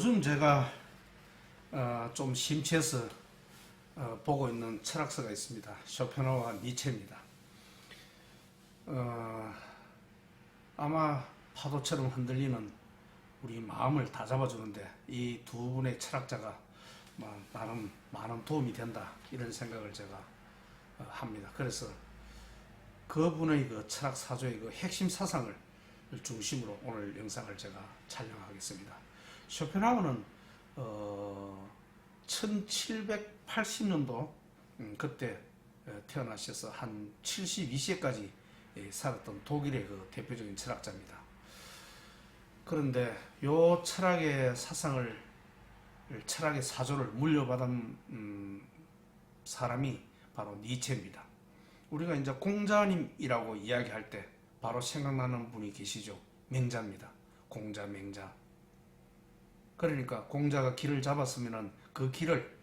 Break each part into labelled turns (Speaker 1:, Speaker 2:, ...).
Speaker 1: 요즘 제가 좀 심취해서 보고 있는 철학서가 있습니다. 쇼펜하우와 니체입니다. 아마 파도처럼 흔들리는 우리 마음을 다 잡아주는데 이 두 분의 철학자가 나름 많은 도움이 된다, 이런 생각을 제가 합니다. 그래서 그분의 그 철학 사조의 그 핵심 사상을 중심으로 오늘 영상을 제가 촬영하겠습니다. 쇼펜하우는 1780년도 그때 태어나셔서 한 72세까지 살았던 독일의 그 대표적인 철학자입니다. 그런데 요 철학의 사상을, 철학의 사조를 물려받은 사람이 바로 니체입니다. 우리가 이제 공자님이라고 이야기할 때 바로 생각나는 분이 계시죠. 맹자입니다. 공자, 맹자. 그러니까 공자가 길을 잡았으면 그 길을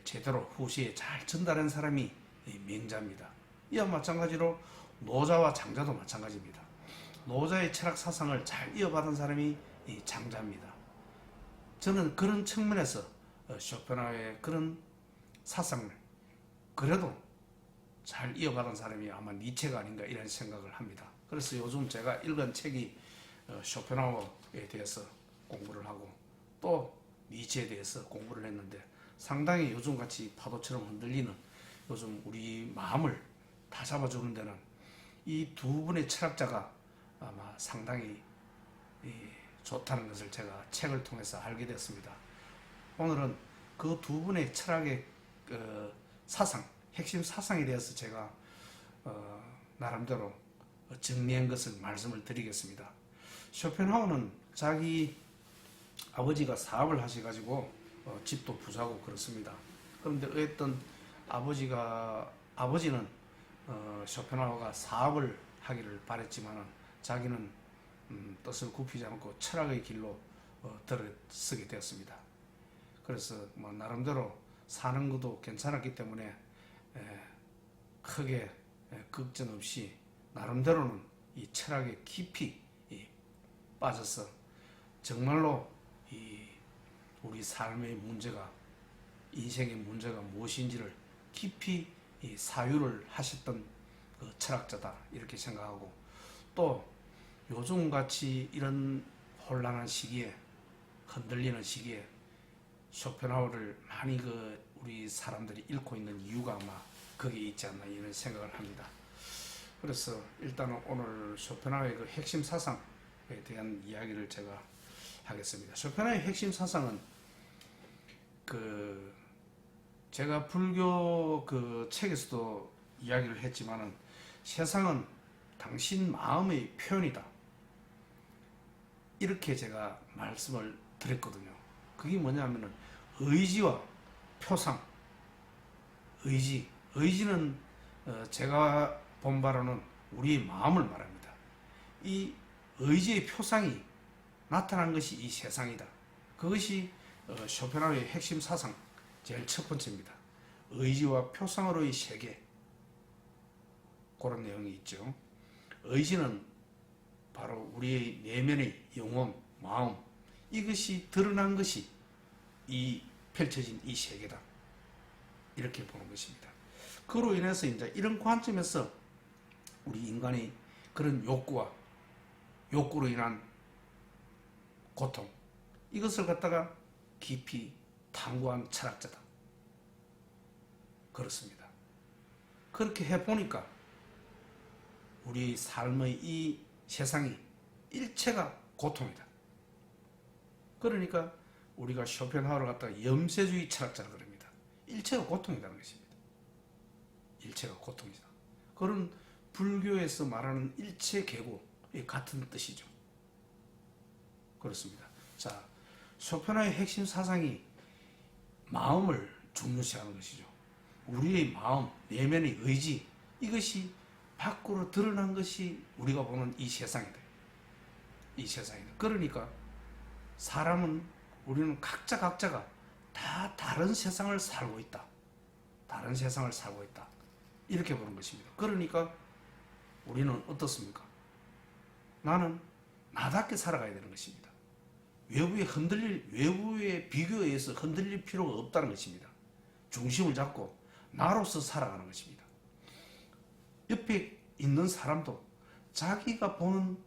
Speaker 1: 제대로 후시에 잘 전달한 사람이 맹자입니다. 이와 마찬가지로 노자와 장자도 마찬가지입니다. 노자의 철학 사상을 잘 이어받은 사람이 장자입니다. 저는 그런 측면에서 쇼펜하우의 그런 사상을 그래도 잘 이어받은 사람이 아마 니체가 아닌가, 이런 생각을 합니다. 그래서 요즘 제가 읽은 책이 쇼펜하우에 대해서 공부를 하고 또 니체에 대해서 공부를 했는데, 상당히 요즘같이 파도처럼 흔들리는 요즘 우리 마음을 다 잡아주는 데는 이 두 분의 철학자가 아마 상당히 좋다는 것을 제가 책을 통해서 알게 됐습니다. 오늘은 그 두 분의 철학의 사상, 핵심 사상에 대해서 제가 나름대로 정리한 것을 말씀을 드리겠습니다. 쇼펜하우는 자기 아버지가 사업을 하셔가지고 집도 부자고 그렇습니다. 그런데 어쨌든 아버지는 쇼펜하우가 사업을 하기를 바랬지만은 자기는 뜻을 굽히지 않고 철학의 길로 들어서게 되었습니다. 그래서 나름대로 사는 것도 괜찮았기 때문에 크게 걱정 없이 나름대로는 이 철학에 깊이 빠져서 정말로 우리 삶의 문제가, 인생의 문제가 무엇인지를 깊이 사유를 하셨던 그 철학자다, 이렇게 생각하고, 또 요즘같이 이런 혼란한 시기에, 흔들리는 시기에 쇼펜하우를 많이 우리 사람들이 읽고 있는 이유가 아마 거기에 있지 않나, 이런 생각을 합니다. 그래서 일단은 오늘 쇼펜하우의 그 핵심 사상에 대한 이야기를 제가 하겠습니다. 쇼펜하우의 핵심 사상은 제가 불교 그 책에서도 이야기를 했지만은, 세상은 당신 마음의 표현이다, 이렇게 제가 말씀을 드렸거든요. 그게 뭐냐면은 의지와 표상. 의지는 제가 본 바로는 우리의 마음을 말합니다. 이 의지의 표상이 나타난 것이 이 세상이다. 그것이 쇼펜하우의 핵심 사상 제일 첫 번째입니다. 의지와 표상으로의 세계, 그런 내용이 있죠. 의지는 바로 우리의 내면의 영혼, 마음, 이것이 드러난 것이 이 펼쳐진 이 세계다, 이렇게 보는 것입니다. 그로 인해서 이제 이런 관점에서 우리 인간의 그런 욕구로 인한 고통, 이것을 갖다가 깊이 탐구한 철학자다, 그렇습니다. 그렇게 해보니까 우리 삶의 이 세상이 일체가 고통이다. 그러니까 우리가 쇼펜하우를 갖다가 염세주의 철학자라고 그럽니다. 일체가 고통이라는 것입니다. 일체가 고통이다. 그런 불교에서 말하는 일체 계고 같은 뜻이죠. 그렇습니다. 자, 쇼펜하우의 핵심 사상이 마음을 중요시하는 것이죠. 우리의 마음, 내면의 의지, 이것이 밖으로 드러난 것이 우리가 보는 이 세상이다. 이 세상이다. 그러니까 우리는 각자가 다 다른 세상을 살고 있다. 다른 세상을 살고 있다, 이렇게 보는 것입니다. 그러니까 우리는 어떻습니까? 나는 나답게 살아가야 되는 것입니다. 외부의 비교에 의해서 흔들릴 필요가 없다는 것입니다. 중심을 잡고 나로서 살아가는 것입니다. 옆에 있는 사람도 자기가 보는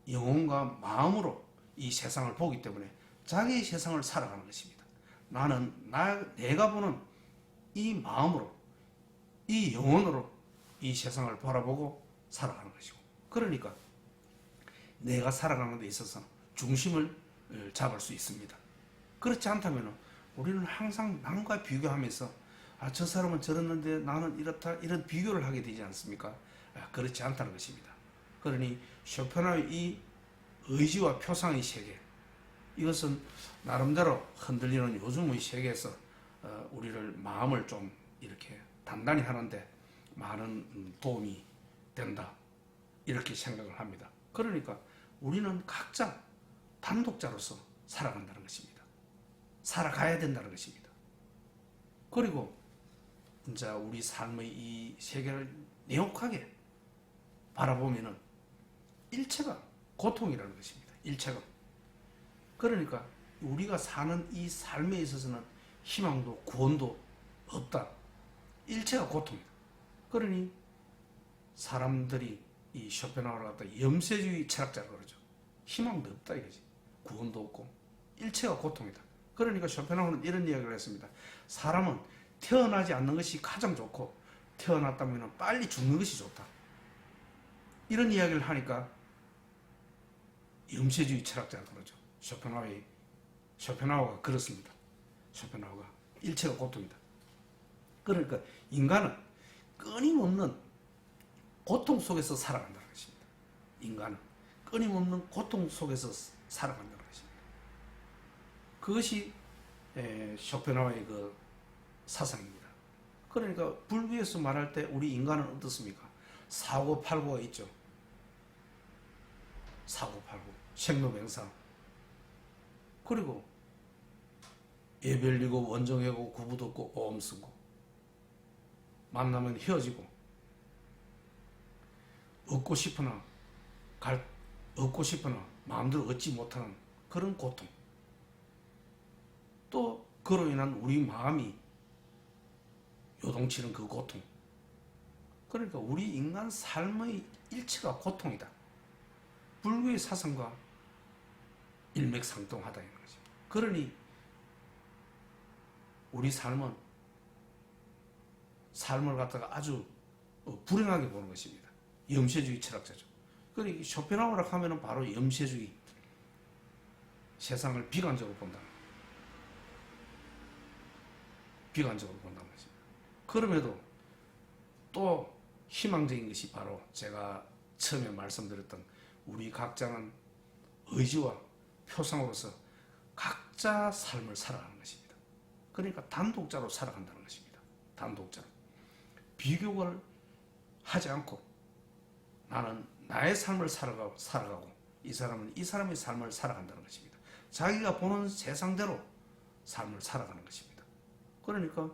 Speaker 1: 영혼과 마음으로 이 세상을 보기 때문에 자기의 세상을 살아가는 것입니다. 나는 내가 보는 이 마음으로, 이 영혼으로 이 세상을 바라보고 살아가는 것이고, 그러니까 내가 살아가는 데 있어서 중심을 잡을 수 있습니다. 그렇지 않다면 우리는 항상 남과 비교하면서 저 사람은 저랬는데 나는 이렇다, 이런 비교를 하게 되지 않습니까? 그렇지 않다는 것입니다. 그러니 쇼펜하우의 이 의지와 표상의 세계, 이것은 나름대로 흔들리는 요즘의 세계에서 우리를 마음을 좀 이렇게 단단히 하는데 많은 도움이 된다, 이렇게 생각을 합니다. 그러니까 우리는 각자 단독자로서 살아간다는 것입니다. 살아가야 된다는 것입니다. 그리고 이제 우리 삶의 이 세계를 내혹하게 바라보면은 일체가 고통이라는 것입니다. 일체가. 그러니까 우리가 사는 이 삶에 있어서는 희망도 구원도 없다. 일체가 고통이다. 그러니 사람들이 이 쇼펜하우어를 갖다 염세주의 철학자라고 그러죠. 희망도 없다 이거지. 구원도 없고 일체가 고통이다. 그러니까 쇼펜하우어는 이런 이야기를 했습니다. 사람은 태어나지 않는 것이 가장 좋고 태어났다면 빨리 죽는 것이 좋다. 이런 이야기를 하니까 염세주의 철학자라고 그러죠. 쇼펜하우어가 그렇습니다. 쇼펜하우어가 일체가 고통이다. 그러니까 인간은 끊임없는 고통 속에서 살아간다는 것입니다. 인간은 끊임없는 고통 속에서 살아간다는 것입니다. 그것이 쇼펜하우어의 그 사상입니다. 그러니까 불교에서 말할 때 우리 인간은 어떻습니까? 사고팔고가 있죠. 사고팔고, 생로병사, 그리고 예별리고 원정회고 구부듣고 오음 쓰고, 만나면 헤어지고, 얻고 싶으나 마음대로 얻지 못하는 그런 고통, 또 그로 인한 우리 마음이 요동치는 그 고통. 그러니까 우리 인간 삶의 일체가 고통이다. 불교의 사상과 일맥상통하다는 거죠. 그러니 우리 삶을 갖다가 아주 불행하게 보는 것입니다. 염세주의 철학자죠. 그러니 쇼펜하우어라 하면은 바로 염세주의, 세상을 비관적으로 본다. 비관적으로 본다는 것입니다. 그럼에도 또 희망적인 것이 바로 제가 처음에 말씀드렸던 우리 각자는 의지와 표상으로서 각자 삶을 살아가는 것입니다. 그러니까 단독자로 살아간다는 것입니다. 단독자로. 비교를 하지 않고 나는 나의 삶을 살아가고 이 사람은 이 사람의 삶을 살아간다는 것입니다. 자기가 보는 세상대로 삶을 살아가는 것입니다. 그러니까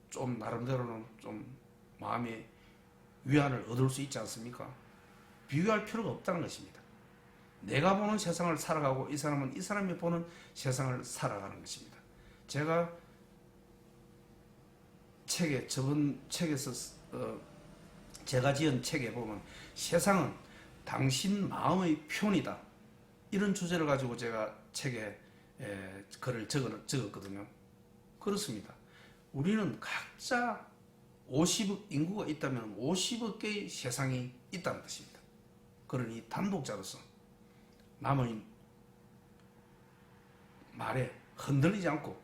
Speaker 1: 좀 나름대로는 좀 마음의 위안을 얻을 수 있지 않습니까? 비교할 필요가 없다는 것입니다. 내가 보는 세상을 살아가고 이 사람은 이 사람이 보는 세상을 살아가는 것입니다. 제가 저번 책에서 제가 지은 책에 보면 세상은 당신 마음의 표현이다, 이런 주제를 가지고 제가 책에 글을 적었거든요. 그렇습니다. 우리는 각자 50억 인구가 있다면 50억 개의 세상이 있다는 뜻입니다. 그러니 단독자로서 남의 말에 흔들리지 않고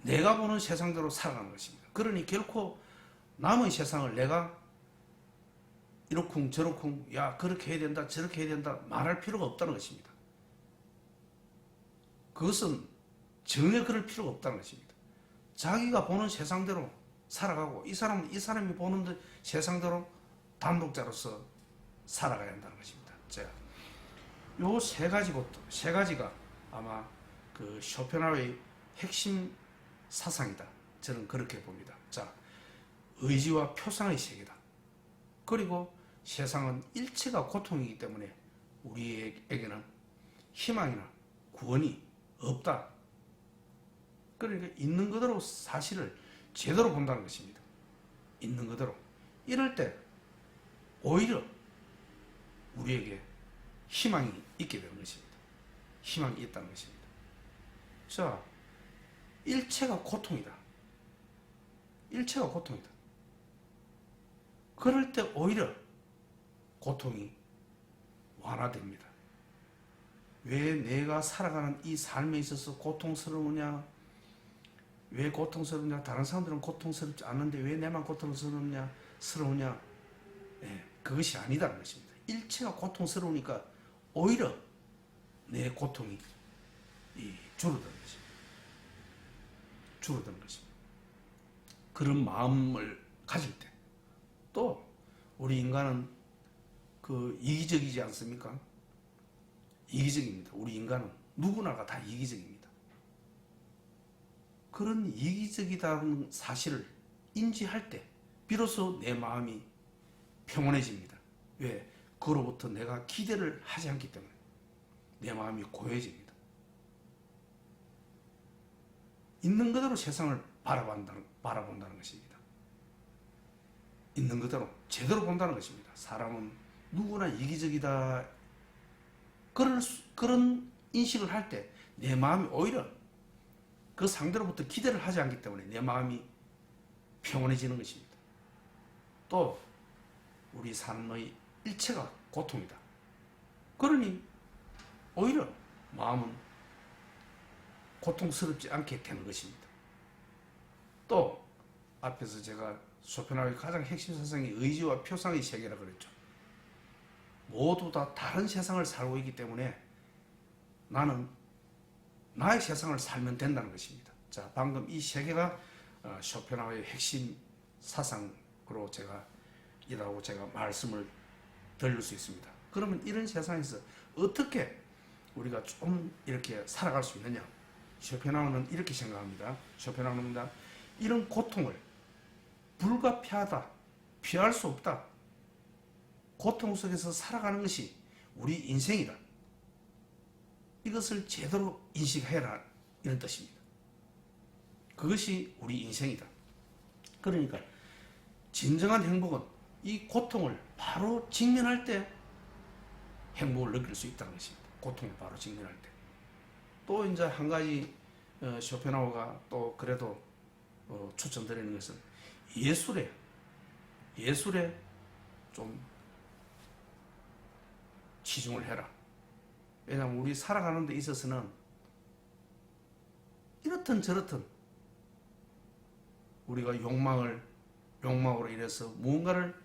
Speaker 1: 내가 보는 세상대로 살아가는 것입니다. 그러니 결코 남의 세상을 내가 이렇쿵 저렇쿵, 야 그렇게 해야 된다 저렇게 해야 된다 말할 필요가 없다는 것입니다. 그것은 전혀 그럴 필요가 없다는 것입니다. 자기가 보는 세상대로 살아가고 이 사람은 이 사람이 보는 세상대로 단독자로서 살아가야 한다는 것입니다. 자, 요 세 가지가 아마 그 쇼펜하우어의 핵심 사상이다. 저는 그렇게 봅니다. 자, 의지와 표상의 세계다. 그리고 세상은 일체가 고통이기 때문에 우리에게는 희망이나 구원이 없다. 그러니까 있는 그대로 사실을 제대로 본다는 것입니다. 있는 그대로. 이럴 때 오히려 우리에게 희망이 있게 되는 것입니다. 희망이 있다는 것입니다. 자, 일체가 고통이다. 일체가 고통이다. 그럴 때 오히려 고통이 완화됩니다. 왜 내가 살아가는 이 삶에 있어서 고통스러우냐? 왜 고통스럽냐? 다른 사람들은 고통스럽지 않는데 왜 내만 고통스럽냐? 스러우냐? 네, 그것이 아니다는 것입니다. 일체가 고통스러우니까 오히려 내 고통이 줄어드는 것입니다. 줄어드는 것입니다. 그런 마음을 가질 때 또 우리 인간은 이기적이지 않습니까? 이기적입니다. 우리 인간은 누구나가 다 이기적입니다. 그런 이기적이다는 사실을 인지할 때 비로소 내 마음이 평온해집니다. 왜? 그로부터 내가 기대를 하지 않기 때문에 내 마음이 고요해집니다. 있는 그대로 세상을 바라본다는 것입니다. 있는 그대로 제대로 본다는 것입니다. 사람은 누구나 이기적이다. 그런 인식을 할 때 내 마음이 오히려 그 상대로부터 기대를 하지 않기 때문에 내 마음이 평온해지는 것입니다. 또 우리 삶의 일체가 고통이다. 그러니 오히려 마음은 고통스럽지 않게 되는 것입니다. 또 앞에서 제가 쇼펜하우어의 가장 핵심 사상이 의지와 표상의 세계라고 그랬죠. 모두 다 다른 세상을 살고 있기 때문에 나는 나의 세상을 살면 된다는 것입니다. 자, 방금 이 세 개가 쇼펜하우어의 핵심 사상으로 이라고 제가 말씀을 드릴 수 있습니다. 그러면 이런 세상에서 어떻게 우리가 좀 이렇게 살아갈 수 있느냐? 쇼펜하우어는 이렇게 생각합니다. 쇼펜하우어는 이런 고통을 불가피하다, 피할 수 없다. 고통 속에서 살아가는 것이 우리 인생이다. 이것을 제대로 인식해라, 이런 뜻입니다. 그것이 우리 인생이다. 그러니까 진정한 행복은 이 고통을 바로 직면할 때 행복을 느낄 수 있다는 것입니다. 고통을 바로 직면할 때. 또 이제 한 가지 쇼펜하우어가 또 그래도 추천드리는 것은 예술에 좀 치중을 해라. 왜냐하면 우리 살아가는 데 있어서는 이렇든 저렇든 우리가 욕망으로 인해서 무언가를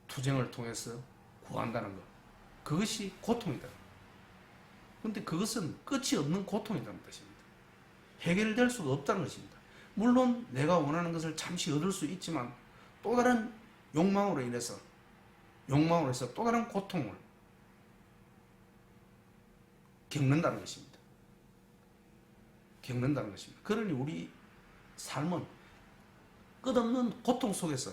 Speaker 1: 투쟁을 통해서 구한다는 것, 그것이 고통이다. 그런데 그것은 끝이 없는 고통이라는 뜻입니다. 해결될 수가 없다는 것입니다. 물론 내가 원하는 것을 잠시 얻을 수 있지만 또 다른 욕망으로 인해서 또 다른 고통을 겪는다는 것입니다. 그러니 우리 삶은 끝없는 고통 속에서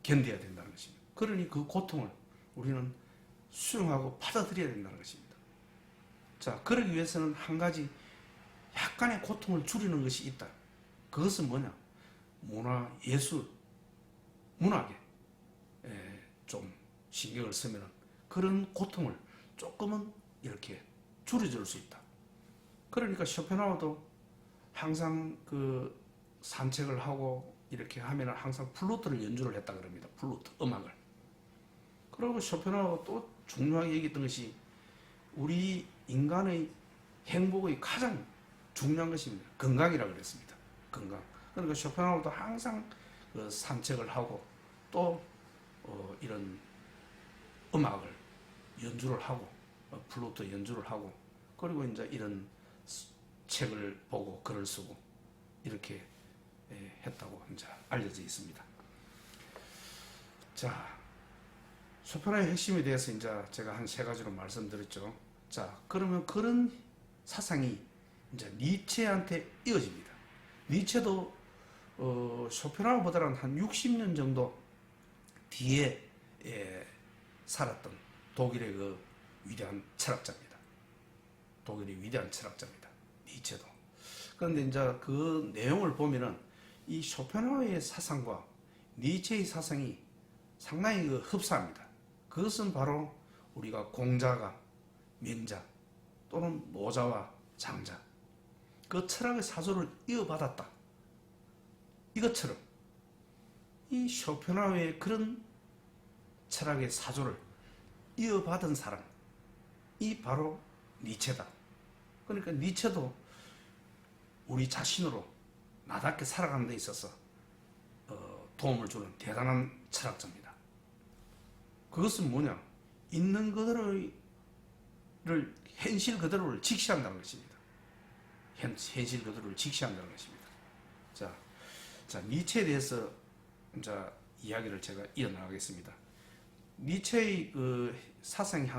Speaker 1: 견뎌야 된다는 것입니다. 그러니 그 고통을 우리는 수용하고 받아들여야 된다는 것입니다. 자, 그러기 위해서는 한 가지 약간의 고통을 줄이는 것이 있다. 그것은 뭐냐? 문학에 좀 신경을 쓰면 그런 고통을 조금은 이렇게 줄여줄 수 있다. 그러니까 쇼펜하우어도 항상 산책을 하고 이렇게 하면 항상 플루트를 연주를 했다 그럽니다. 플루트, 음악을. 그리고 쇼펜하우어가 또 중요하게 얘기했던 것이 우리 인간의 행복의 가장 중요한 것입니다. 건강이라고 그랬습니다. 건강. 그러니까 쇼펜하우어도 항상 산책을 하고 또 이런 음악을 연주를 하고 플루트 연주를 하고 그리고 이제 이런 책을 보고 글을 쓰고 이렇게 했다고 이제 알려져 있습니다. 자, 쇼펜하우어의 핵심에 대해서 이제 제가 한 3가지로 말씀드렸죠. 자, 그러면 그런 사상이 이제 니체한테 이어집니다. 니체도 쇼펜하우어보다는 한 60년 정도 뒤에 살았던 독일의 그 위대한 철학자입니다. 독일의 위대한 철학자입니다. 니체도. 그런데 이제 그 내용을 보면은 이 쇼펜하우어의 사상과 니체의 사상이 상당히 그 흡사합니다. 그것은 바로 우리가 공자가 명자 또는 노자와 장자 그 철학의 사조를 이어받았다. 이것처럼 이 쇼펜하우어의 그런 철학의 사조를 이어받은 사람이 바로 니체다. 그러니까 니체도 우리 자신으로 나답게 살아가는 데 있어서 도움을 주는 대단한 철학자입니다. 그것은 뭐냐? 있는 그대로를 현실 그대로를 직시한다는 것입니다. 현실 그대로를 직시한다는 것입니다. 자, 니체에 대해서 이제 이야기를 제가 이어나가겠습니다. 니체의 그 사상이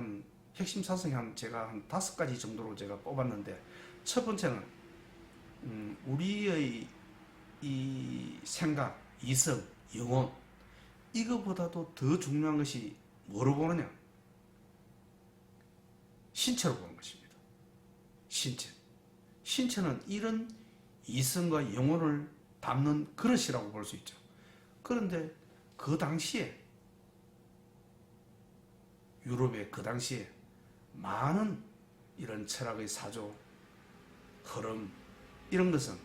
Speaker 1: 핵심 사상이 제가 한 5가지 정도로 제가 뽑았는데, 첫 번째는 우리의 이 생각, 이성, 영혼, 이거보다도 더 중요한 것이 뭐로 보느냐? 신체로 보는 것입니다. 신체는 이런 이성과 영혼을 담는 그릇이라고 볼 수 있죠. 그런데 그 당시에 유럽의 그 당시에 많은 이런 철학의 사조, 흐름 이런 것은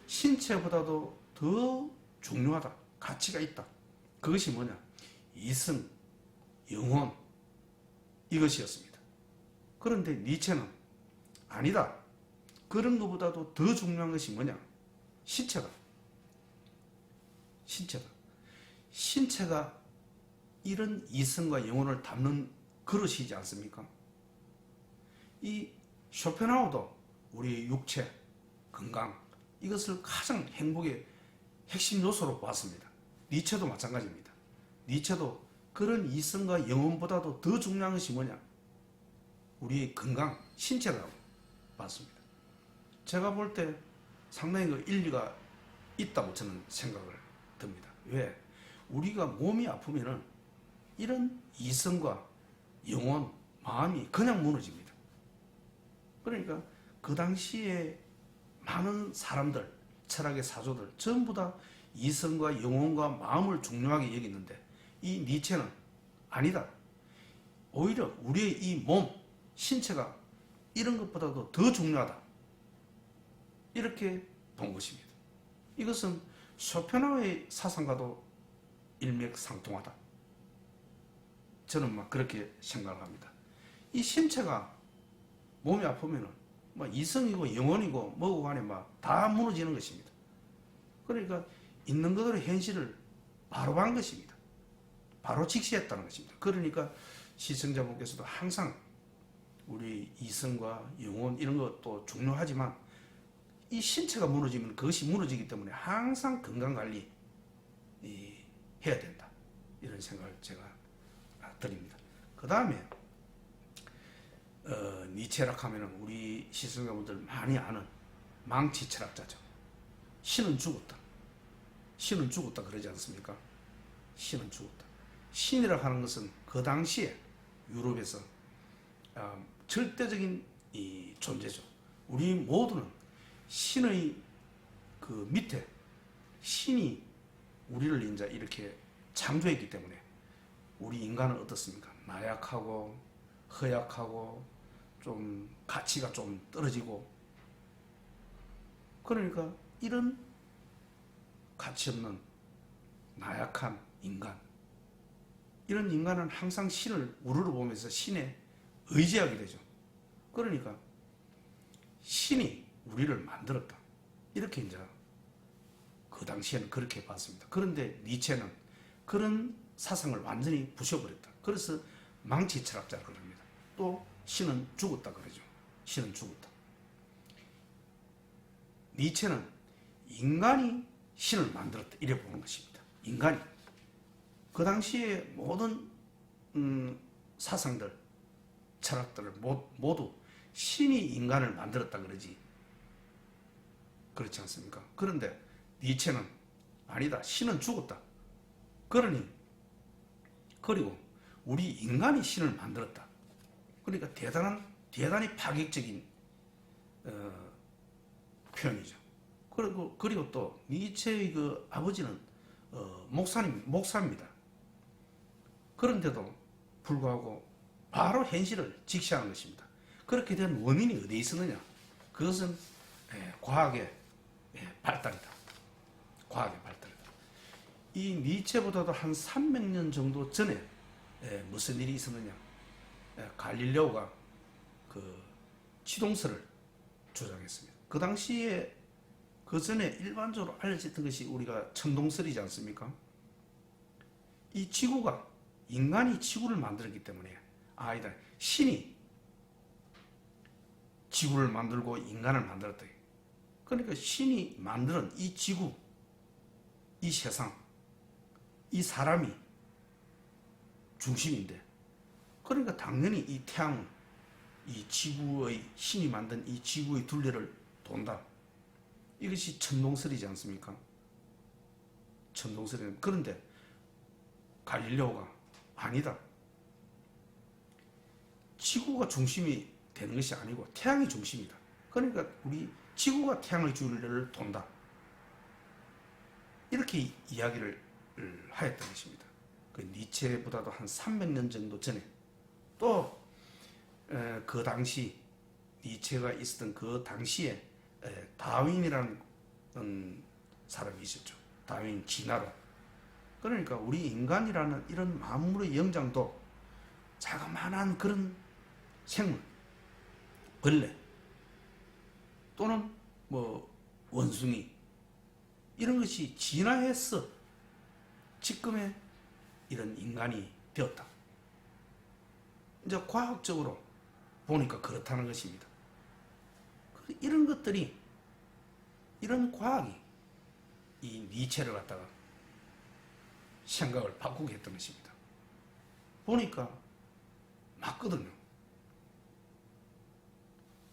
Speaker 1: 신체보다도 더 중요하다, 가치가 있다. 그것이 뭐냐? 이성, 영혼 이것이었습니다. 그런데 니체는 아니다. 그런 것보다도 더 중요한 것이 뭐냐? 신체다. 신체가 이런 이성과 영혼을 담는 그릇이지 않습니까? 이 쇼펜하우어도 우리 육체, 건강 이것을 가장 행복의 핵심 요소로 봤습니다. 니체도 마찬가지입니다. 니체도 그런 이성과 영혼보다도 더 중요한 것이 뭐냐? 우리의 건강, 신체라고 봤습니다. 제가 볼 때 상당히 그 일리가 있다고 저는 생각을 듭니다. 왜? 우리가 몸이 아프면은 이런 이성과 영혼, 마음이 그냥 무너집니다. 그러니까 그 당시에 많은 사람들, 철학의 사조들 전부 다 이성과 영혼과 마음을 중요하게 여기는데 이 니체는 아니다. 오히려 우리의 이 몸, 신체가 이런 것보다도 더 중요하다. 이렇게 본 것입니다. 이것은 쇼펜하우어의 사상과도 일맥상통하다. 저는 막 그렇게 생각을 합니다. 이 신체가 몸이 아프면은 이성이고 영혼이고 뭐고 간에 다 무너지는 것입니다. 그러니까 있는 그대로 현실을 바로 본 것입니다. 바로 직시했다는 것입니다. 그러니까 시청자분께서도 항상 우리 이성과 영혼 이런 것도 중요하지만 이 신체가 무너지면 그것이 무너지기 때문에 항상 건강관리 해야 된다. 이런 생각을 제가 드립니다. 그 다음에 니체락 하면은 우리 시청자분들 많이 아는 망치 철학자죠. 신은 죽었다. 신은 죽었다 그러지 않습니까? 신은 죽었다. 신이라고 하는 것은 그 당시에 유럽에서 절대적인 이 존재죠. 우리 모두는 신의 그 밑에 신이 우리를 이제 이렇게 창조했기 때문에 우리 인간은 어떻습니까? 나약하고 허약하고 좀 가치가 좀 떨어지고 그러니까 이런 가치 없는 나약한 인간 이런 인간은 항상 신을 우러러보면서 신에 의지하게 되죠. 그러니까 신이 우리를 만들었다. 이렇게 이제 그 당시에는 그렇게 봤습니다. 그런데 니체는 그런 사상을 완전히 부셔버렸다. 그래서 망치 철학자라고 합니다. 또 신은 죽었다 그러죠. 신은 죽었다. 니체는 인간이 신을 만들었다. 이래 보는 것입니다. 인간이. 그 당시에 모든 사상들, 철학들을 모두 신이 인간을 만들었다 그러지. 그렇지 않습니까? 그런데 니체는 아니다. 신은 죽었다. 그러니 그리고 우리 인간이 신을 만들었다. 그러니까 대단히 파격적인 표현이죠. 그리고 또 니체의 그 아버지는 목사입니다. 그런데도 불구하고 바로 현실을 직시하는 것입니다. 그렇게 된 원인이 어디에 있었느냐? 그것은 과학의 발달이다. 과학의 발달이다. 이 니체보다도 한 300년 정도 전에 무슨 일이 있었느냐? 갈릴레오가 그 지동설을 주장했습니다. 그 당시에 그 전에 일반적으로 알려졌던 것이 우리가 천동설이지 않습니까? 이 지구가 인간이 지구를 만들었기 때문에 아니다. 신이 지구를 만들고 인간을 만들었다. 그러니까 신이 만드는 이 지구, 이 세상, 이 사람이 중심인데 그러니까 당연히 이 태양은 이 지구의 신이 만든 이 지구의 둘레를 돈다. 이것이 천동설이지 않습니까? 천동설이는 그런데 갈릴레오가 아니다. 지구가 중심이 되는 것이 아니고 태양이 중심이다. 그러니까 우리 지구가 태양의 둘레를 돈다. 이렇게 이야기를 하였던 것입니다. 그 니체보다도 한 300년 정도 전에 또 그 당시 니체가 있었던 그 당시에 다윈이라는 사람이 있었죠. 다윈 진화론. 그러니까 우리 인간이라는 이런 만물의 영장도 자그마한 그런 생물, 벌레 또는 뭐 원숭이 이런 것이 진화해서 지금의 이런 인간이 되었다. 이제 과학적으로 보니까 그렇다는 것입니다. 이런 것들이 이런 과학이 이 니체를 갖다가 생각을 바꾸게 했던 것입니다. 보니까 맞거든요.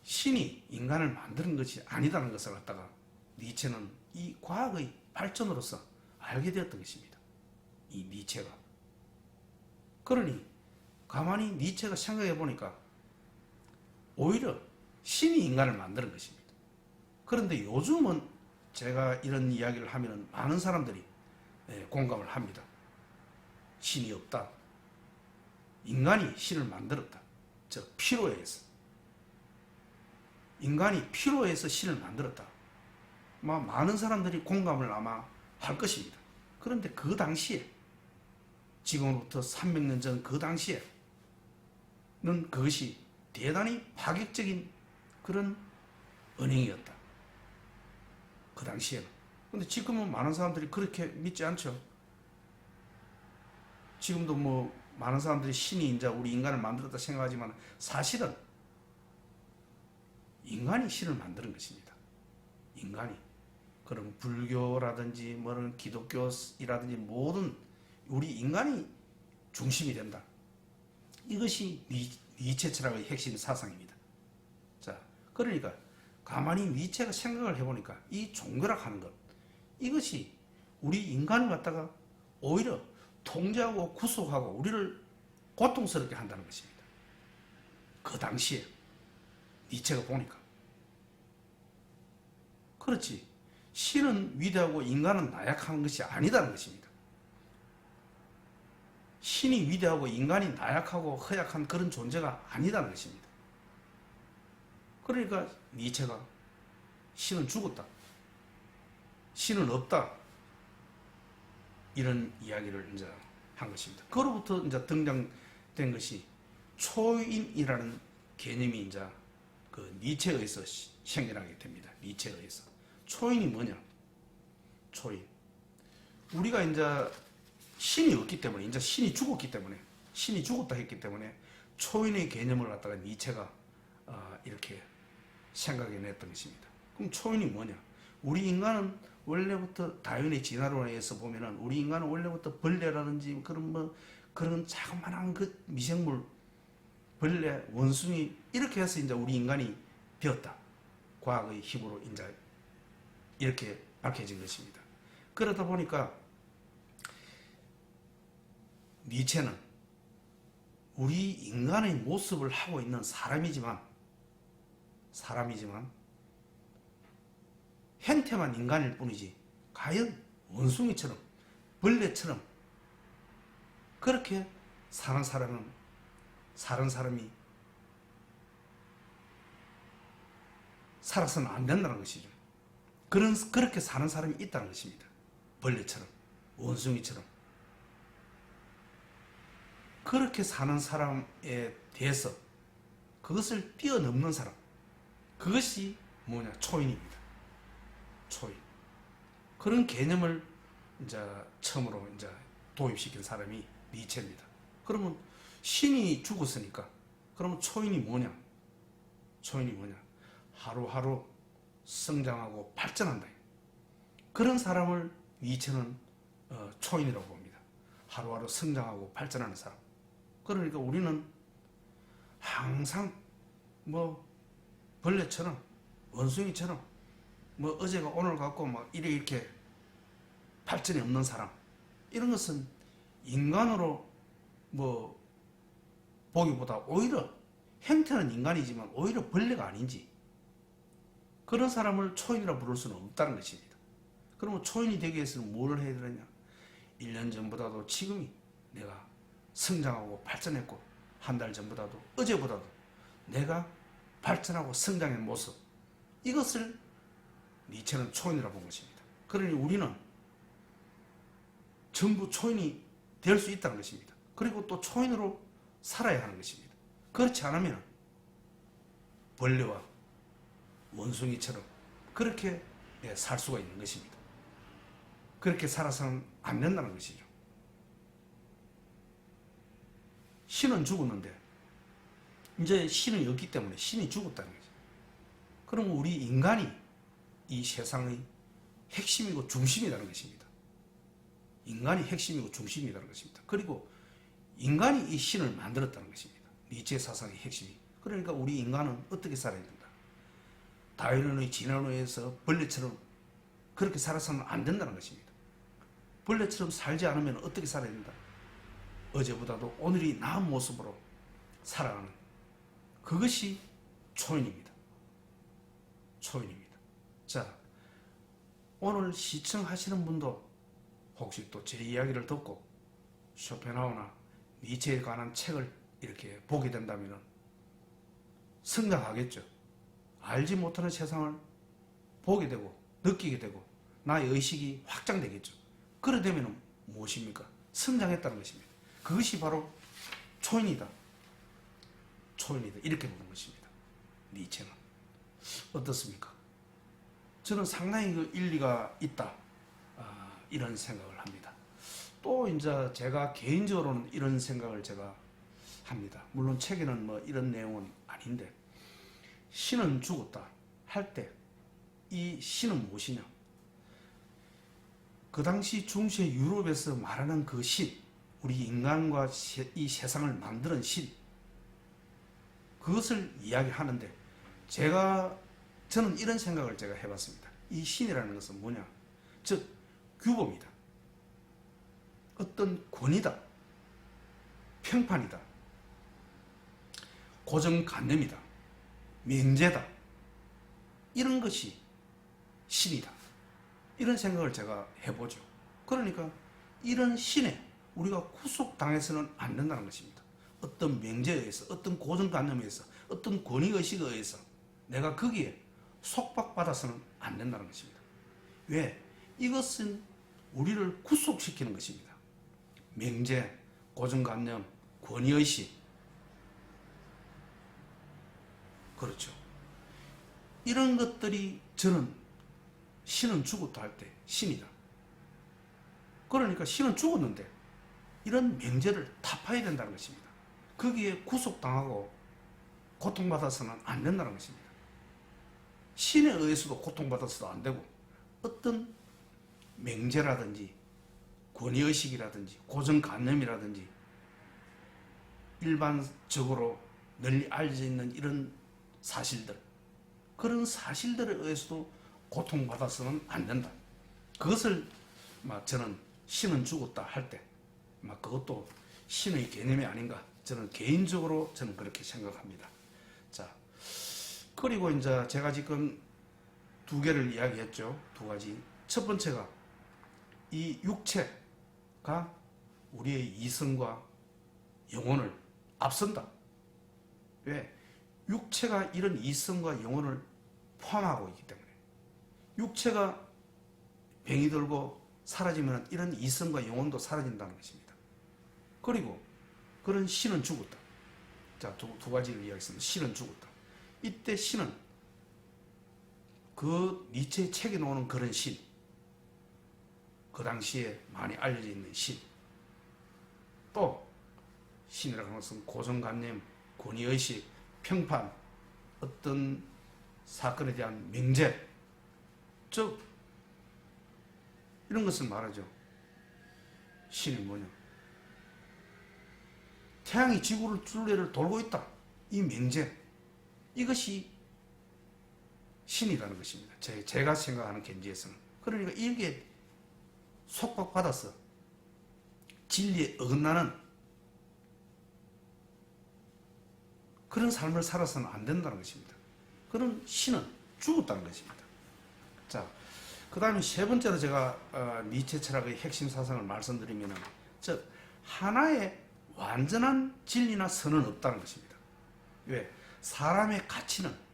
Speaker 1: 신이 인간을 만드는 것이 아니다는 것을 갖다가 니체는 이 과학의 발전으로서 알게 되었던 것입니다. 이 니체가. 그러니 가만히 니체가 생각해 보니까 오히려 신이 인간을 만드는 것입니다. 그런데 요즘은 제가 이런 이야기를 하면 많은 사람들이 공감을 합니다. 신이 없다. 인간이 신을 만들었다. 즉 피로에 의해서. 인간이 피로에 의해서 신을 만들었다. 많은 사람들이 공감을 아마 할 것입니다. 그런데 그 당시에 지금부터 300년 전 그 당시에는 그것이 대단히 파격적인 그런 언행이었다. 그 당시에는. 근데 지금은 많은 사람들이 그렇게 믿지 않죠. 지금도 뭐 많은 사람들이 신이 이제 우리 인간을 만들었다 생각하지만 사실은 인간이 신을 만드는 것입니다. 인간이. 그럼 불교라든지 뭐는 기독교이라든지 모든 우리 인간이 중심이 된다. 이것이 니체 철학의 핵심 사상입니다. 자, 그러니까 가만히 니체가 생각을 해보니까 이 종교락 하는 것 이것이 우리 인간을 갖다가 오히려 통제하고 구속하고 우리를 고통스럽게 한다는 것입니다. 그 당시에 니체가 보니까 그렇지 신은 위대하고 인간은 나약한 것이 아니다는 것입니다. 신이 위대하고 인간이 나약하고 허약한 그런 존재가 아니다는 것입니다. 그러니까 니체가 신은 죽었다. 신은 없다. 이런 이야기를 이제 한 것입니다. 그로부터 이제 등장된 것이 초인이라는 개념이 이제 그 니체에 의해서 생겨나게 됩니다. 니체에 의해서. 초인이 뭐냐? 초인. 우리가 이제 신이 없기 때문에, 이제 신이 죽었기 때문에, 신이 죽었다 했기 때문에 초인의 개념을 갖다가 니체가 이렇게 생각해냈던 것입니다. 그럼 초인이 뭐냐? 우리 인간은 원래부터 다윈의 진화론에 의해서 보면은 우리 인간은 원래부터 벌레라든지 그런 자그마한 그 미생물, 벌레, 원숭이 이렇게 해서 이제 우리 인간이 되었다. 과학의 힘으로 이제 이렇게 밝혀진 것입니다. 그러다 보니까 니체는 우리 인간의 모습을 하고 있는 사람이지만 형태만 인간일 뿐이지 과연 원숭이처럼 벌레처럼 그렇게 사는 사람이 살아서는 안 된다는 것이죠. 그렇게 사는 사람이 있다는 것입니다. 벌레처럼 원숭이처럼 그렇게 사는 사람에 대해서 그것을 뛰어넘는 사람, 그것이 뭐냐? 초인입니다. 초인. 그런 개념을 이제 처음으로 이제 도입시킨 사람이 니체입니다. 그러면 신이 죽었으니까 그러면 초인이 뭐냐? 초인이 뭐냐? 하루하루 성장하고 발전한다. 그런 사람을 니체는 초인이라고 봅니다. 하루하루 성장하고 발전하는 사람. 그러니까 우리는 항상 뭐 벌레처럼 원숭이처럼 뭐 어제가 오늘 같고 막 이렇게 발전이 없는 사람, 이런 것은 인간으로 뭐 보기보다 오히려 형태는 인간이지만 오히려 벌레가 아닌지 그런 사람을 초인이라 부를 수는 없다는 것입니다. 그러면 초인이 되기 위해서는 뭘 해야 되느냐? 1년 전보다도 지금이 내가 성장하고 발전했고, 한 달 전보다도 어제보다도 내가 발전하고 성장한 모습, 이것을 니체는 초인이라고 본 것입니다. 그러니 우리는 전부 초인이 될 수 있다는 것입니다. 그리고 또 초인으로 살아야 하는 것입니다. 그렇지 않으면 벌레와 원숭이처럼 그렇게 살 수가 있는 것입니다. 그렇게 살아서는 안 된다는 것이죠. 신은 죽었는데 이제 신은 없기 때문에 신이 죽었다는 거죠. 그럼 우리 인간이 이 세상의 핵심이고 중심이라는 것입니다. 인간이 핵심이고 중심이라는 것입니다. 그리고 인간이 이 신을 만들었다는 것입니다. 니체 사상의 핵심이. 그러니까 우리 인간은 어떻게 살아야 된다? 다윈의 진화론에 의해서 벌레처럼 그렇게 살아서는 안 된다는 것입니다. 벌레처럼 살지 않으면 어떻게 살아야 된다? 어제보다도 오늘이 나은 모습으로 살아가는, 그것이 초인입니다. 초인입니다. 자, 오늘 시청하시는 분도 혹시 또 제 이야기를 듣고 쇼펜하우나 니체에 관한 책을 이렇게 보게 된다면 성장하겠죠. 알지 못하는 세상을 보게 되고 느끼게 되고 나의 의식이 확장되겠죠. 그래 되면 무엇입니까? 성장했다는 것입니다. 그것이 바로 초인이다. 초인이다. 이렇게 보는 것입니다. 니체는. 어떻습니까? 저는 상당히 그 일리가 있다. 이런 생각을 합니다. 또 이제 제가 개인적으로는 이런 생각을 제가 합니다. 물론 책에는 뭐 이런 내용은 아닌데, 신은 죽었다 할 때 이 신은 무엇이냐? 그 당시 중세 유럽에서 말하는 그 신, 우리 인간과 이 세상을 만드는 신, 그것을 이야기하는데 저는 이런 생각을 제가 해봤습니다. 이 신이라는 것은 뭐냐? 즉 규범이다. 어떤 권위다. 평판이다. 고정관념이다. 명제다. 이런 것이 신이다. 이런 생각을 제가 해보죠. 그러니까 이런 신에 우리가 구속당해서는 안 된다는 것입니다. 어떤 명제에 의해서, 어떤 고정관념에 의해서, 어떤 권위의식에 의해서 내가 거기에 속박받아서는 안 된다는 것입니다. 왜? 이것은 우리를 구속시키는 것입니다. 명제, 고정관념, 권위의식. 그렇죠. 이런 것들이 저는 신은 죽었다 할 때 신이다. 그러니까 신은 죽었는데 이런 명제를 타파해야 된다는 것입니다. 거기에 구속당하고 고통받아서는 안 된다는 것입니다. 신에 의해서도 고통받아서도 안 되고, 어떤 명제라든지 권위의식이라든지 고정관념이라든지 일반적으로 널리 알려져 있는 이런 사실들, 그런 사실들에 의해서도 고통받아서는 안 된다. 그것을 저는 신은 죽었다 할 때 그것도 신의 개념이 아닌가 저는 개인적으로 저는 그렇게 생각합니다. 자, 그리고 이제 제가 지금 두 개를 이야기했죠. 두 가지. 첫 번째가 이 육체가 우리의 이성과 영혼을 앞선다. 왜? 육체가 이런 이성과 영혼을 포함하고 있기 때문에. 육체가 병이 들고 사라지면 이런 이성과 영혼도 사라진다는 것입니다. 그리고 그런 신은 죽었다. 자, 두 가지를 이야기했습니다. 신은 죽었다. 이때 신은 그 니체의 책에 나오는 그런 신, 그 당시에 많이 알려져 있는 신, 또 신이라고 하는 것은 고정관념, 권위의식, 평판, 어떤 사건에 대한 명제, 즉 이런 것을 말하죠. 신이 뭐냐? 태양이 지구를 둘레를 돌고 있다. 이 명제, 이것이 신이라는 것입니다. 제가 생각하는 견지에서는. 그러니까 이게 속박받아서 진리에 어긋나는 그런 삶을 살아서는 안 된다는 것입니다. 그런 신은 죽었다는 것입니다. 자, 그 다음에 세 번째로 제가 니체 철학의 핵심 사상을 말씀드리면, 즉 하나의 완전한 진리나 선은 없다는 것입니다. 왜? 사람의 가치는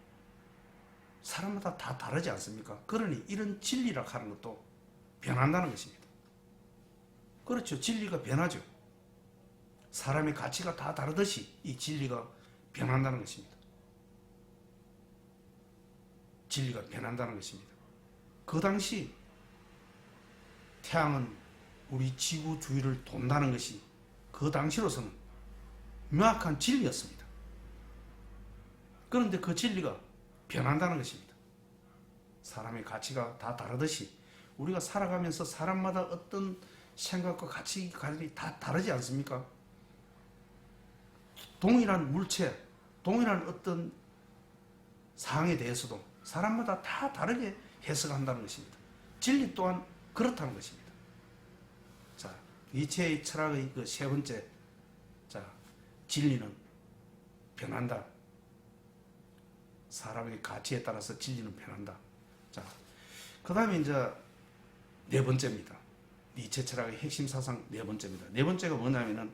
Speaker 1: 사람마다 다 다르지 않습니까? 그러니 이런 진리라 하는 것도 변한다는 것입니다. 그렇죠. 진리가 변하죠. 사람의 가치가 다 다르듯이 이 진리가 변한다는 것입니다. 진리가 변한다는 것입니다. 그 당시 태양은 우리 지구 주위를 돈다는 것이 그 당시로서는 명확한 진리였습니다. 그런데 그 진리가 변한다는 것입니다. 사람의 가치가 다 다르듯이 우리가 살아가면서 사람마다 어떤 생각과 가치관이 다 다르지 않습니까? 동일한 물체, 동일한 어떤 사항에 대해서도 사람마다 다 다르게 해석한다는 것입니다. 진리 또한 그렇다는 것입니다. 자, 니체의 철학의 그 세 번째, 자, 진리는 변한다. 사람의 가치에 따라서 진리는 변한다. 자, 그 다음에 이제 네 번째입니다. 니체 철학의 핵심 사상 네 번째입니다. 네 번째가 뭐냐면은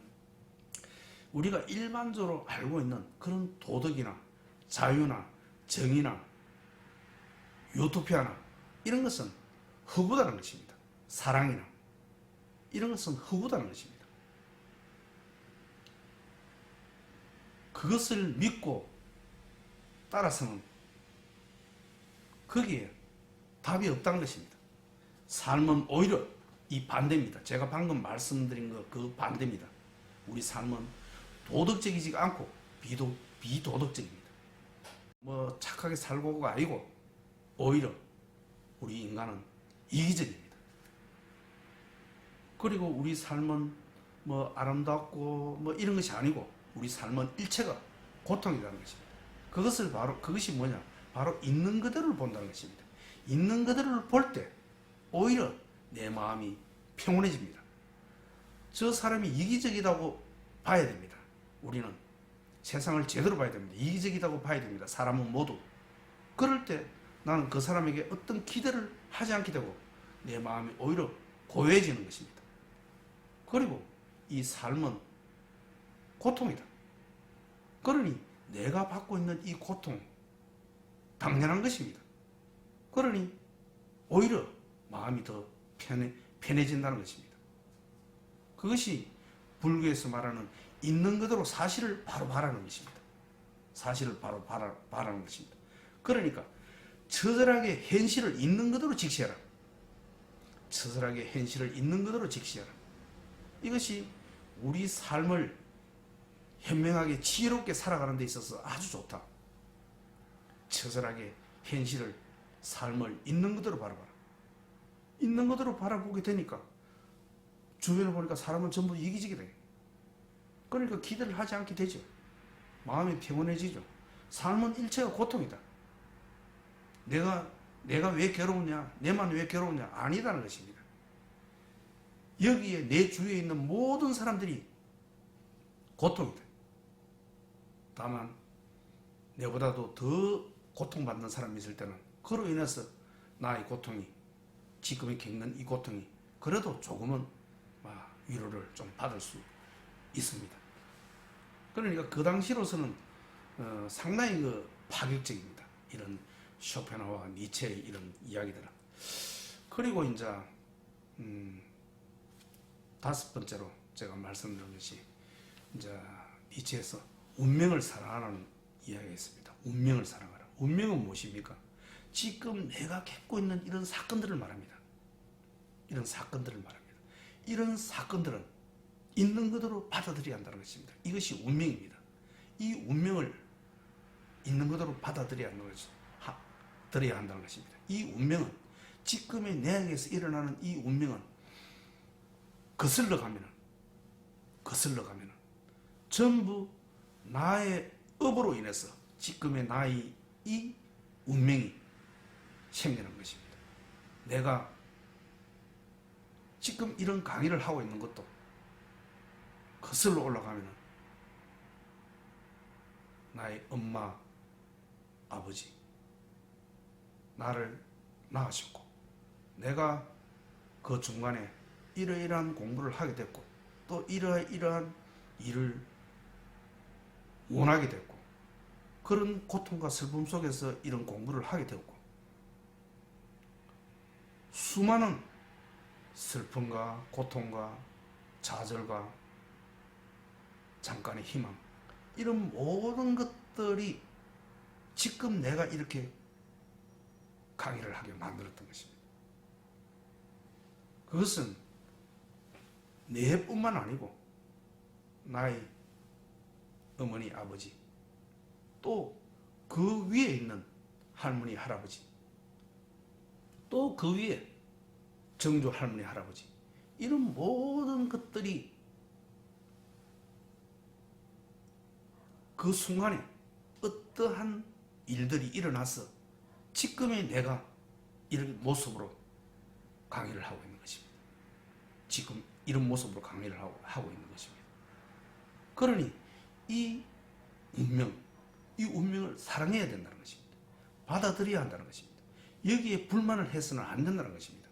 Speaker 1: 우리가 일반적으로 알고 있는 그런 도덕이나 자유나 정의나 유토피아나 이런 것은 허구다는 것입니다. 사랑이나 이런 것은 허구다는 것입니다. 그것을 믿고 따라서는 거기에 답이 없다는 것입니다. 삶은 오히려 이 반대입니다. 제가 방금 말씀드린 그 반대입니다. 우리 삶은 도덕적이지 않고 비도덕적입니다. 뭐 착하게 살고가 아니고 오히려 우리 인간은 이기적입니다. 그리고 우리 삶은 뭐 아름답고 뭐 이런 것이 아니고 우리 삶은 일체가 고통이라는 것입니다. 그것이 뭐냐? 바로 있는 그대로를 본다는 것입니다. 있는 그대로를 볼 때 오히려 내 마음이 평온해집니다. 저 사람이 이기적이라고 봐야 됩니다. 우리는 세상을 제대로 봐야 됩니다. 이기적이라고 봐야 됩니다. 사람은 모두. 그럴 때 나는 그 사람에게 어떤 기대를 하지 않게 되고 내 마음이 오히려 고요해지는 것입니다. 그리고 이 삶은 고통이다. 그러니 내가 받고 있는 이 고통 당연한 것입니다. 그러니 오히려 마음이 더 편해진다는 것입니다. 그것이 불교에서 말하는 있는 그대로 사실을 바로 바라는 것입니다. 사실을 바로 바라는 것입니다. 그러니까 처절하게 현실을 있는 그대로 직시해라. 처절하게 현실을 있는 그대로 직시해라. 이것이 우리 삶을 현명하게 지혜롭게 살아가는 데 있어서 아주 좋다. 처절하게 현실을 삶을 있는 그대로 바라봐라. 있는 그대로 바라보게 되니까 주변을 보니까 사람은 전부 이기적이다. 그러니까 기대를 하지 않게 되죠. 마음이 평온해지죠. 삶은 일체가 고통이다. 내가 왜 괴로우냐? 내만 왜 괴로우냐? 아니다는 것입니다. 여기에 내 주위에 있는 모든 사람들이 고통이다. 다만 내보다도 더 고통받는 사람이 있을 때는 그로 인해서 나의 고통이, 지금이 겪는 이 고통이 그래도 조금은 위로를 좀 받을 수 있습니다. 그러니까 그 당시로서는 상당히 파격적입니다. 이런 쇼펜하우와 니체의 이런 이야기들은. 그리고 이제 다섯 번째로 제가 말씀드린 것이 이제 니체에서 운명을 사랑하라는 이야기가 있습니다. 운명을 사랑하라. 운명은 무엇입니까? 지금 내가 겪고 있는 이런 사건들을 말합니다. 이런 사건들을 말합니다. 이런 사건들은 있는 그대로 받아들여야 한다는 것입니다. 이것이 운명입니다. 이 운명을 있는 그대로 받아들여야 한다는 것입니다. 이 운명은 지금의 내에게서 일어나는 이 운명은 거슬러 가면은 전부 나의 업으로 인해서 지금의 나의 이 운명이 생기는 것입니다. 내가 지금 이런 강의를 하고 있는 것도 거슬러 올라가면 나의 엄마, 아버지 나를 낳으셨고 내가 그 중간에 이러이러한 공부를 하게 됐고 또 이러이러한 일을 원하게 됐고 그런 고통과 슬픔 속에서 이런 공부를 하게 되었고 수많은 슬픔과 고통과 좌절과 잠깐의 희망 이런 모든 것들이 지금 내가 이렇게 강의를 하게 만들었던 것입니다. 그것은 내뿐만 아니고 나의 어머니, 아버지 또 그 위에 있는 할머니, 할아버지 또 그 위에 정조 할머니, 할아버지 이런 모든 것들이 그 순간에 어떠한 일들이 일어나서 지금의 내가 이런 모습으로 강의를 하고 있는 것입니다. 지금 이런 모습으로 강의를 하고 있는 것입니다. 그러니 이 운명을 사랑해야 된다는 것입니다. 받아들여야 한다는 것입니다. 여기에 불만을 해서는 안 된다는 것입니다.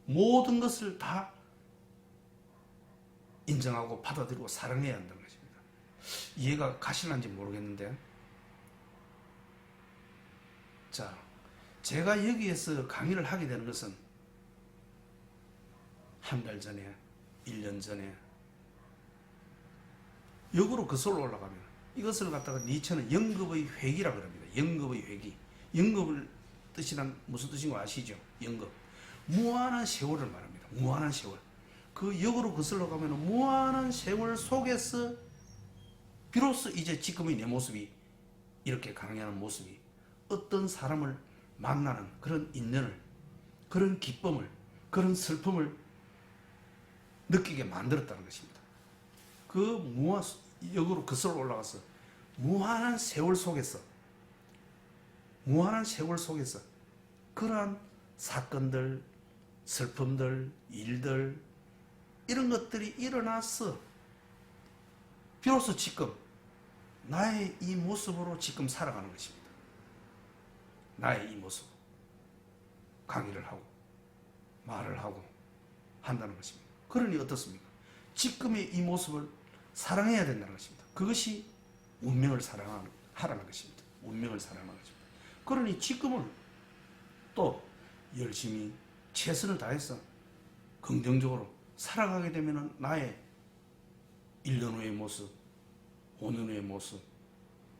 Speaker 1: 모든 것을 다 인정하고 받아들이고 사랑해야 한다는 것입니다. 이해가 가시는지 모르겠는데 자, 제가 여기에서 강의를 하게 되는 것은 한 달 전에 1년 전에 역으로 거슬러 올라가면 이것을 갖다가 니체는 연급의 회기라고 합니다. 연급의 회기. 연급을 뜻이란 무슨 뜻인 거 아시죠? 연급. 무한한 세월을 말합니다. 무한한 세월. 그 역으로 거슬러 가면 무한한 세월 속에서 비로소 이제 지금의 내 모습이 이렇게 강의하는 모습이 어떤 사람을 만나는 그런 인연을 그런 기쁨을 그런 슬픔을 느끼게 만들었다는 것입니다. 그 역으로 거슬러 올라가서 무한한 세월 속에서 그러한 사건들, 슬픔들, 일들 이런 것들이 일어나서 비로소 지금 나의 이 모습으로 지금 살아가는 것입니다. 나의 이 모습 강의를 하고 말을 하고 한다는 것입니다. 그러니 어떻습니까? 지금의 이 모습을 사랑해야 된다는 것입니다. 그것이 운명을 사랑하라는 것입니다. 운명을 사랑하는 것입니다. 그러니 지금을 또 열심히 최선을 다해서 긍정적으로 살아가게 되면 나의 1년 후의 모습, 5년 후의 모습,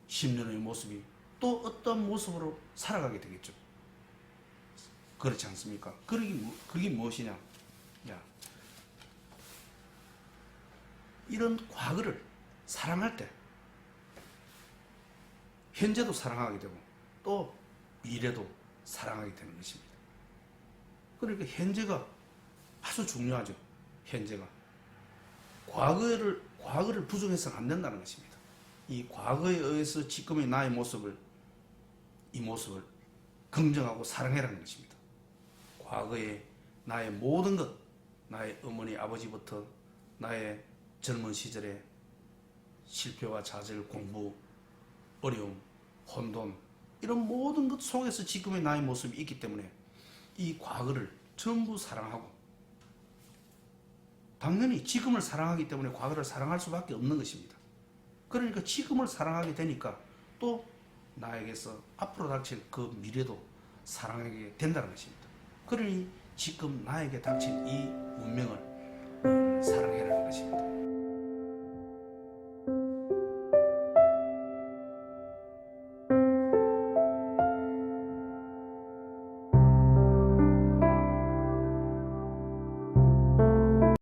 Speaker 1: 10년 후의 모습이 또 어떤 모습으로 살아가게 되겠죠. 그렇지 않습니까? 그게 무엇이냐? 이런 과거를 사랑할 때 현재도 사랑하게 되고 또 미래도 사랑하게 되는 것입니다. 그러니까 현재가 아주 중요하죠. 현재가 과거를 부정해서는 안 된다는 것입니다. 이 과거에 의해서 지금의 나의 이 모습을 긍정하고 사랑해라는 것입니다. 과거의 나의 모든 것, 나의 어머니, 아버지부터 나의 젊은 시절의 실패와 좌절, 공부, 어려움, 혼돈 이런 모든 것 속에서 지금의 나의 모습이 있기 때문에 이 과거를 전부 사랑하고, 당연히 지금을 사랑하기 때문에 과거를 사랑할 수밖에 없는 것입니다. 그러니까 지금을 사랑하게 되니까 또 나에게서 앞으로 닥칠 그 미래도 사랑하게 된다는 것입니다. 그러니 지금 나에게 닥친 이 운명을 사랑해라는 것입니다.